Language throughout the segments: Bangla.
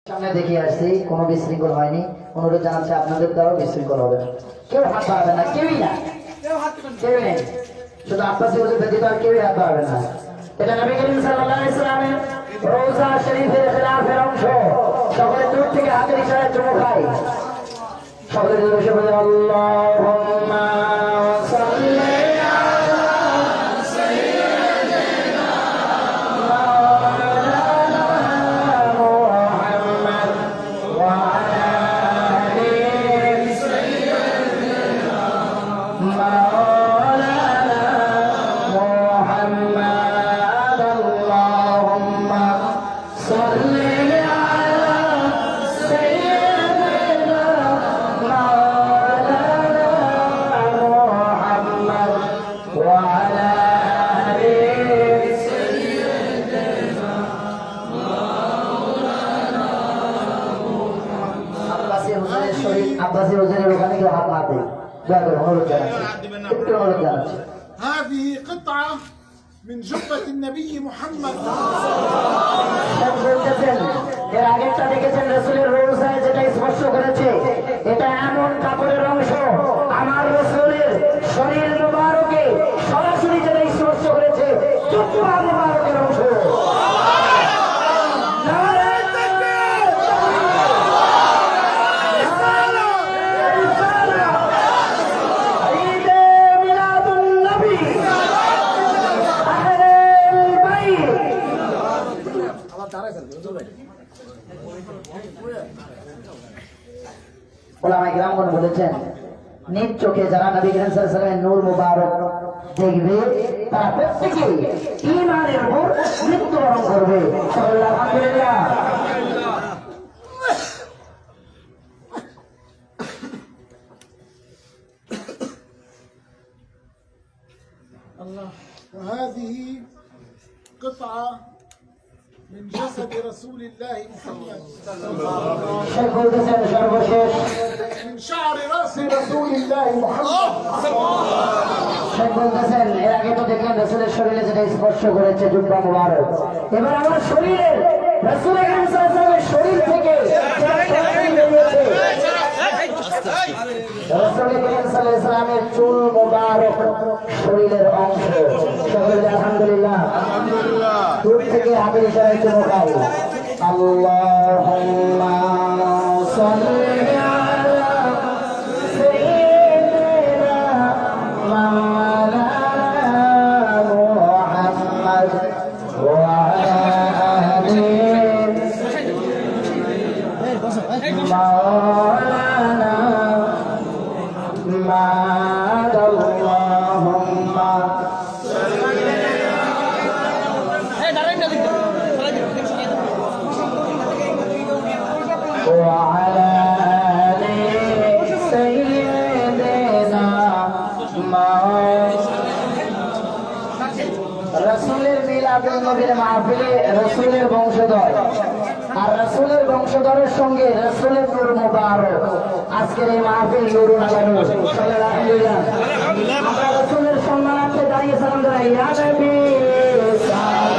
সামনে দেখে আসছি, কোনো বিশৃঙ্খল হয়নি। অনুরোধ জানাচ্ছি আপনাদের দ্বারাও বিশৃঙ্খল হবে না। কেউ হাত বাড়াবে না, কেউই না, কেউ নেই। শুধু আব্বাসী হুজুর ব্যতীত আর কেউই হাত বাড়াবে না। এটা নবী করিম সাল্লাল্লাহু আলাইহি ওয়াসাল্লামের রওজা শরীফের খেলাফের অংশ। সকলে দূর থেকে হাতের ইশারায় চুমু খায়। সকলে বসে বলে আল্লাহুম্মা সাল্লি আব্বাসী হুজুরের ওখানে কেউ হাত না দেয়, দয়া করে অনুরোধ জানাচ্ছি, একটু অনুরোধ জানাচ্ছি। هذه قطعة من جبة النبي محمد। এর আগেরটা দেখেছেন রাসূলের রওজায় যেটা স্পর্শ করেছে, এটা এমন কাপড়ের অংশ আমার রাসূলের শরীর মুবারকে সরাসরি যেটা স্পর্শ করেছে, জুব্বা মুবারকের অংশ। ওলামায়ে কেরামগণ বলেছেন, নিজ চোখে যারা নবী করিম সাল্লাল্লাহু আলাইহি ওয়াসাল্লামের নূর মুবারক দেখবে তারা প্রত্যেকেই ঈমানের উপর মৃত্যুবরণ করবে। আলহামদুলিল্লাহ। وهذه قطعة من جسد رسول الله محمد، من شعر رأس رسول الله محمد। বলতেছেন এর আগে তো দেখলেন রাসূলের শরীরে যেটা স্পর্শ করেছে জুব্বা মুবারক, এবার আমার শরীরের রাসূল সাল্লাল্লাহু আলাইহি ওয়াসাল্লামের শরীর থেকে রাসূল সাল্লাল্লাহু আলাইহি ওয়াসাল্লামের চুল মুবারক শরীরের অংশ। সকলে আলহামদুলিল্লাহ। দূর থেকে হাতের ইশারায় চুমু খাই। আল্লাহুম্মা সাল্লি আলা সাইয়্যিদিনা মাওলানা মুহাম্মদ ওয়া আলা আলি মাওলানা মা'আল্লাহুম্মা وعلى آل سيدنا রাসূলের মিলাদুন নবীর মাহফিলে রাসূলের বংশধর আর রাসূলের বংশধরের সঙ্গে রাসূলের নূর মুবারক, আজকের এই মাহফিল নুরুন আলা নূর। আলহামদুলিল্লাহ। আমরা রাসূলের সম্মানার্থে দাঁড়িয়ে সালাম জানাই। ইয়া নবী সালাম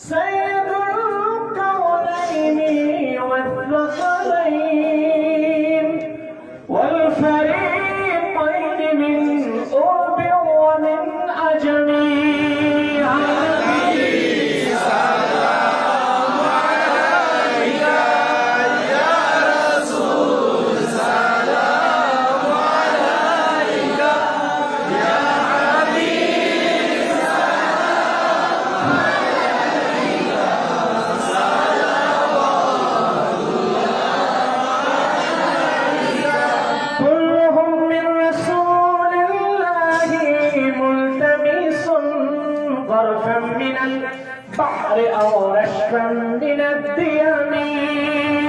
سيد الكونين والثقلين والفريقين من قرب ومن عجم. سلام عليك يا رسول، سلام عليك يا حبيب. بحر أو رشفا من الديم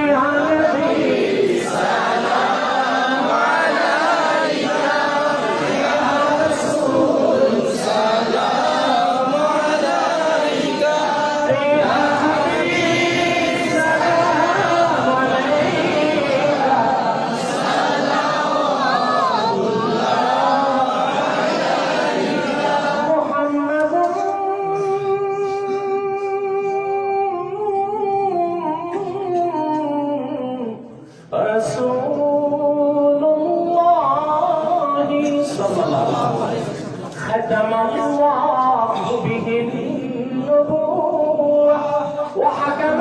يا نبي سلام عليك يا رسول سلام عليك يا حبيب سلام عليك صلوات الله عليك محمد رسول الله صلى الله عليه وسلم ختم الله به النبوة وحكم